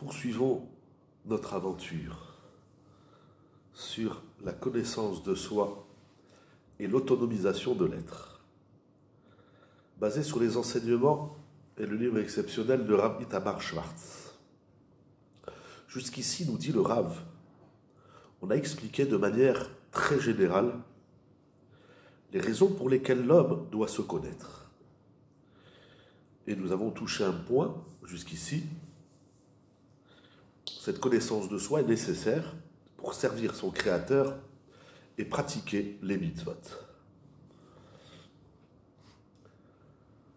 Poursuivons notre aventure sur la connaissance de soi et l'autonomisation de l'être, basée sur les enseignements et le livre exceptionnel de Rav Itamar Schwartz. Jusqu'ici, nous dit le Rav, on a expliqué de manière très générale les raisons pour lesquelles l'homme doit se connaître. Et nous avons touché un point jusqu'ici. Cette connaissance de soi est nécessaire pour servir son Créateur et pratiquer les mitzvot.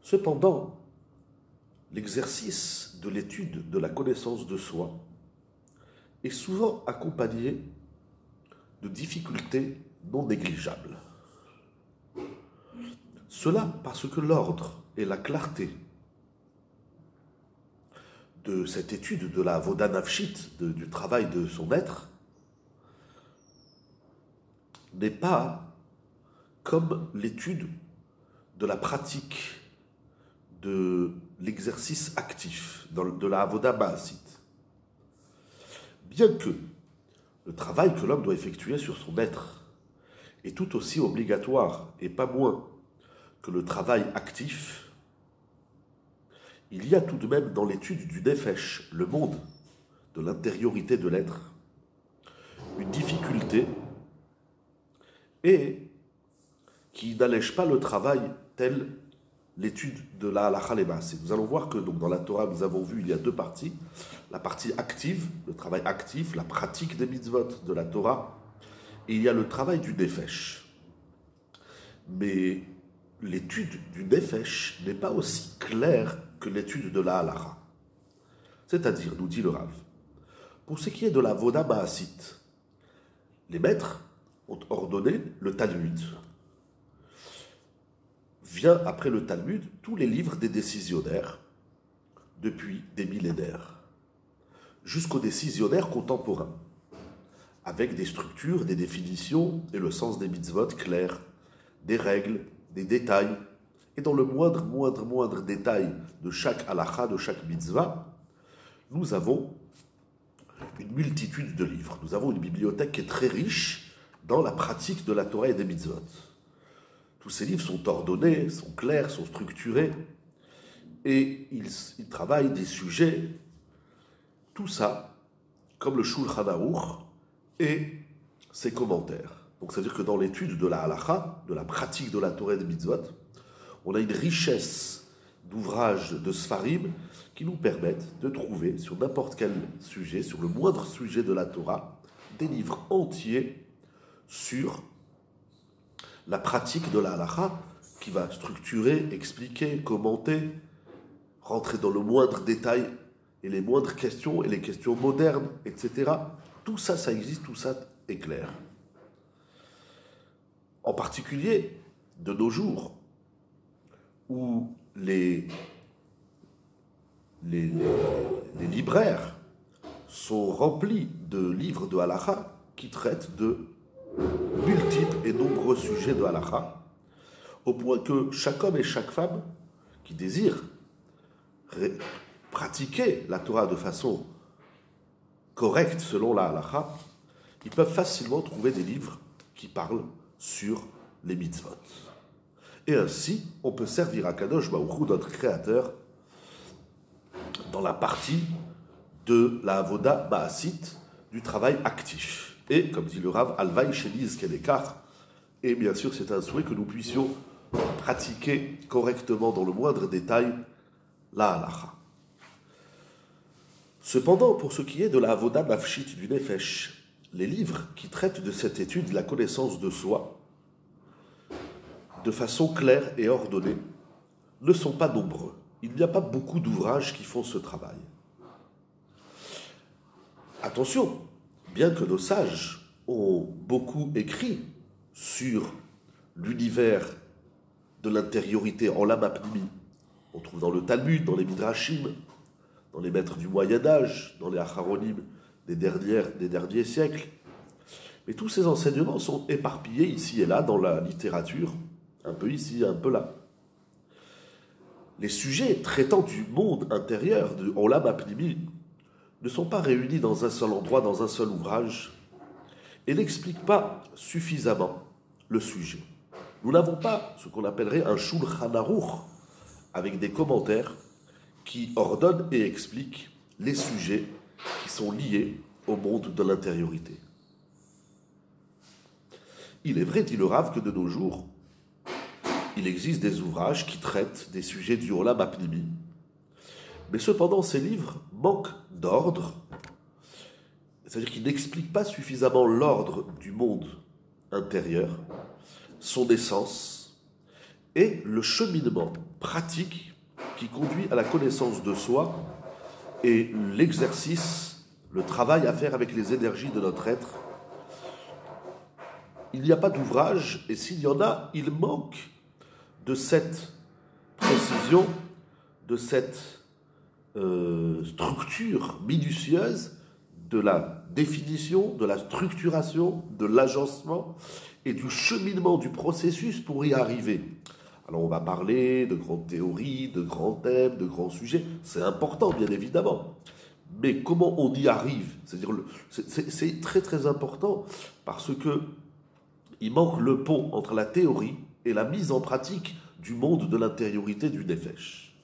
Cependant, l'exercice de l'étude de la connaissance de soi est souvent accompagné de difficultés non négligeables. Cela parce que l'ordre et la clarté de cette étude de la avoda nafshit, du travail de son être, n'est pas comme l'étude de la pratique de l'exercice actif, de la avoda ba'asit. Bien que le travail que l'homme doit effectuer sur son être est tout aussi obligatoire et pas moins que le travail actif, il y a tout de même dans l'étude du nefesh, le monde de l'intériorité de l'être, une difficulté et qui n'allège pas le travail tel l'étude de la halakha les maaseh. Nous allons voir que donc, dans la Torah, nous avons vu il y a deux parties. La partie active, le travail actif, la pratique des mitzvot de la Torah, et il y a le travail du nefesh. Mais l'étude du nefesh n'est pas aussi claire que l'étude de la halakha. C'est-à-dire, nous dit le Rav, pour ce qui est de la avoda ba'asit, les maîtres ont ordonné le Talmud. Vient après le Talmud tous les livres des décisionnaires depuis des millénaires, jusqu'aux décisionnaires contemporains, avec des structures, des définitions et le sens des mitzvot clairs, des règles, des détails, et dans le moindre détail de chaque halakha, de chaque mitzvah, nous avons une multitude de livres. Nous avons une bibliothèque qui est très riche dans la pratique de la Torah et des mitzvot. Tous ces livres sont ordonnés, sont clairs, sont structurés, et ils travaillent des sujets, tout ça, comme le Shulchan Aruch et ses commentaires. Donc, c'est-à-dire que dans l'étude de la halakha, de la pratique de la Torah et des mitzvot, on a une richesse d'ouvrages, de sfarim, qui nous permettent de trouver sur n'importe quel sujet, sur le moindre sujet de la Torah, des livres entiers sur la pratique de la halakha, qui va structurer, expliquer, commenter, rentrer dans le moindre détail et les moindres questions et les questions modernes, etc. Tout ça, ça existe, tout ça est clair. En particulier, de nos jours, où les libraires sont remplis de livres de halakha qui traitent de multiples et nombreux sujets de halakha, au point que chaque homme et chaque femme qui désirent pratiquer la Torah de façon correcte selon la halakha, ils peuvent facilement trouver des livres qui parlent sur les mitzvot. Et ainsi, on peut servir à Kadosh Baruch Hu, notre Créateur, dans la partie de la avoda ba'asit, du travail actif. Et, comme dit le Rav, Alvaï Sheliz Kedekar, et bien sûr, c'est un souhait que nous puissions pratiquer correctement dans le moindre détail la halakha. Cependant, pour ce qui est de la avoda nafshit du nefesh, les livres qui traitent de cette étude, de la connaissance de soi, de façon claire et ordonnée, ne sont pas nombreux. Il n'y a pas beaucoup d'ouvrages qui font ce travail. Attention, bien que nos sages ont beaucoup écrit sur l'univers de l'intériorité en l'âme apnimi, on trouve dans le Talmud, dans les Midrashim, dans les maîtres du Moyen-Âge, dans les Acharonim des derniers siècles, mais tous ces enseignements sont éparpillés ici et là dans la littérature, un peu ici, un peu là. Les sujets traitant du monde intérieur, de Olam Apnimi, ne sont pas réunis dans un seul endroit, dans un seul ouvrage, et n'expliquent pas suffisamment le sujet. Nous n'avons pas ce qu'on appellerait un Shulchan Aruch, avec des commentaires qui ordonnent et expliquent les sujets qui sont liés au monde de l'intériorité. Il est vrai, dit le Rav, que de nos jours, il existe des ouvrages qui traitent des sujets du Olam Apnimi, mais cependant ces livres manquent d'ordre, c'est-à-dire qu'ils n'expliquent pas suffisamment l'ordre du monde intérieur, son essence et le cheminement pratique qui conduit à la connaissance de soi et l'exercice, le travail à faire avec les énergies de notre être. Il n'y a pas d'ouvrage, et s'il y en a, il manque de cette précision, de cette structure minutieuse, de la définition, de la structuration, de l'agencement et du cheminement du processus pour y arriver. Alors on va parler de grandes théories, de grands thèmes, de grands sujets, c'est important bien évidemment. Mais comment on y arrive? C'est très très important parce que il manque le pont entre la théorie et la mise en pratique du monde de l'intériorité du Nefesh.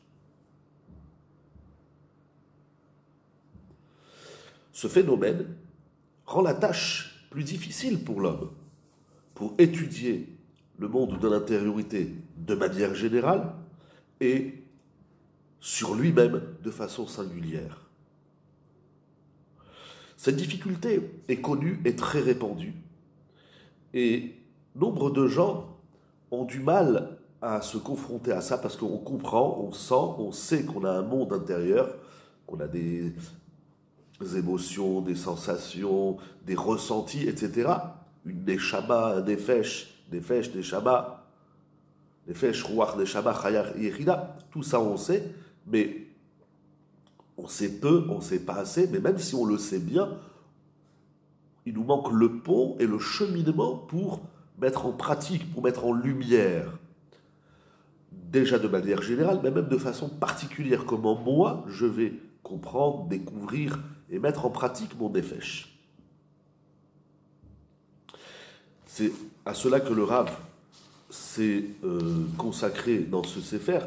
Ce phénomène rend la tâche plus difficile pour l'homme, pour étudier le monde de l'intériorité de manière générale et sur lui-même de façon singulière. Cette difficulté est connue et très répandue, et nombre de gens ont du mal à se confronter à ça parce qu'on comprend, on sent, on sait qu'on a un monde intérieur, qu'on a des émotions, des sensations, des ressentis, etc. Une neshama, un nefesh, neshama, nefesh, ruach, neshama, chayar, yechida, tout ça on sait, mais on sait peu, on sait pas assez, mais même si on le sait bien, il nous manque le pont et le cheminement pour mettre en pratique, pour mettre en lumière, déjà de manière générale, mais même de façon particulière, comment moi je vais comprendre, découvrir et mettre en pratique mon nefesh. C'est à cela que le Rav s'est consacré dans ce Sefer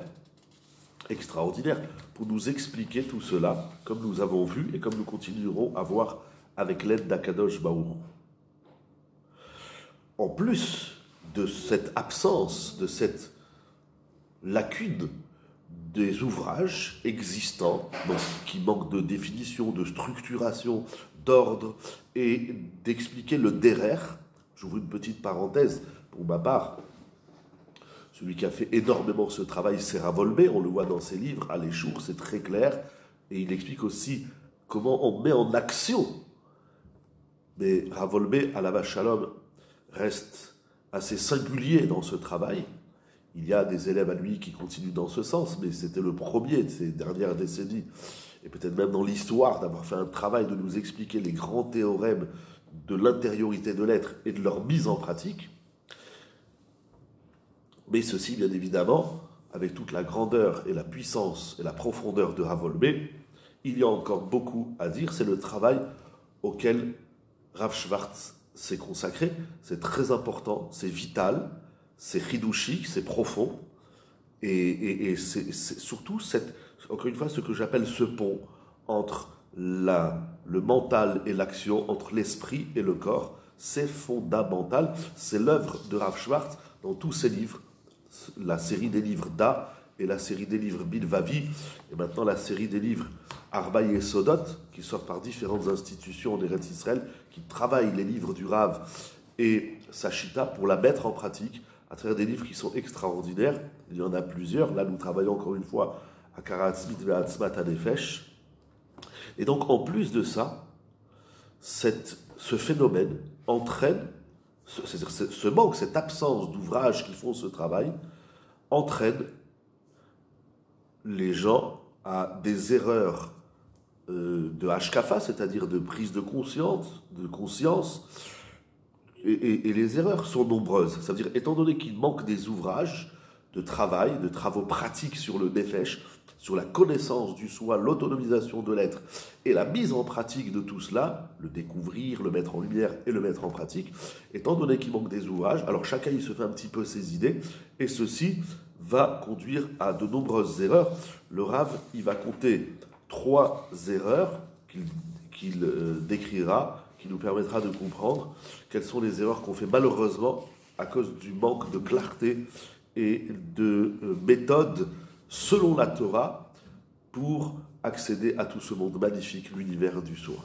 extraordinaire pour nous expliquer tout cela, comme nous avons vu et comme nous continuerons à voir avec l'aide d'Akadosh Baruch. En plus de cette absence, de cette lacune des ouvrages existants, donc, qui manquent de définition, de structuration, d'ordre et d'expliquer le derer. J'ouvre une petite parenthèse pour ma part. Celui qui a fait énormément ce travail, c'est Rav Wolbe, on le voit dans ses livres, à l'Échour, c'est très clair, et il explique aussi comment on met en action. Mais Rav Wolbe, Alav Shalom, reste assez singulier dans ce travail. Il y a des élèves à lui qui continuent dans ce sens, mais c'était le premier de ces dernières décennies, et peut-être même dans l'histoire, d'avoir fait un travail de nous expliquer les grands théorèmes de l'intériorité de l'être et de leur mise en pratique. Mais ceci, bien évidemment, avec toute la grandeur et la puissance et la profondeur de Rav Wolbe, il y a encore beaucoup à dire. C'est le travail auquel Rav Schwartz s'est consacré. C'est très important, c'est vital, c'est chidouchique, c'est profond. Et c'est surtout, encore une fois, ce que j'appelle ce pont entre le mental et l'action, entre l'esprit et le corps. C'est fondamental. C'est l'œuvre de Rav Schwartz dans tous ses livres. La série des livres Da et la série des livres Bilvavi, et maintenant la série des livres Arbaï et Sodot, qui sortent par différentes institutions en Eretz Israël, qui travaillent les livres du Rav et Sachita pour la mettre en pratique à travers des livres qui sont extraordinaires. Il y en a plusieurs. Là, nous travaillons encore une fois à Karatzmit Ve'atzmat Hanefesh. Et donc, en plus de ça, ce phénomène entraîne, ce manque, cette absence d'ouvrages qui font ce travail, entraîne les gens à des erreurs de hashkafa, c'est-à-dire de prise de conscience, et les erreurs sont nombreuses. Ça veut dire, étant donné qu'il manque des ouvrages de travail, de travaux pratiques sur le nefesh, sur la connaissance du soi, l'autonomisation de l'être et la mise en pratique de tout cela, le découvrir, le mettre en lumière et le mettre en pratique, étant donné qu'il manque des ouvrages, alors chacun il se fait un petit peu ses idées, et ceci va conduire à de nombreuses erreurs. Le Rav, il va compter 3 erreurs qu'il décrira, qui nous permettra de comprendre quelles sont les erreurs qu'on fait malheureusement à cause du manque de clarté et de méthode selon la Torah pour accéder à tout ce monde magnifique, l'univers du soi.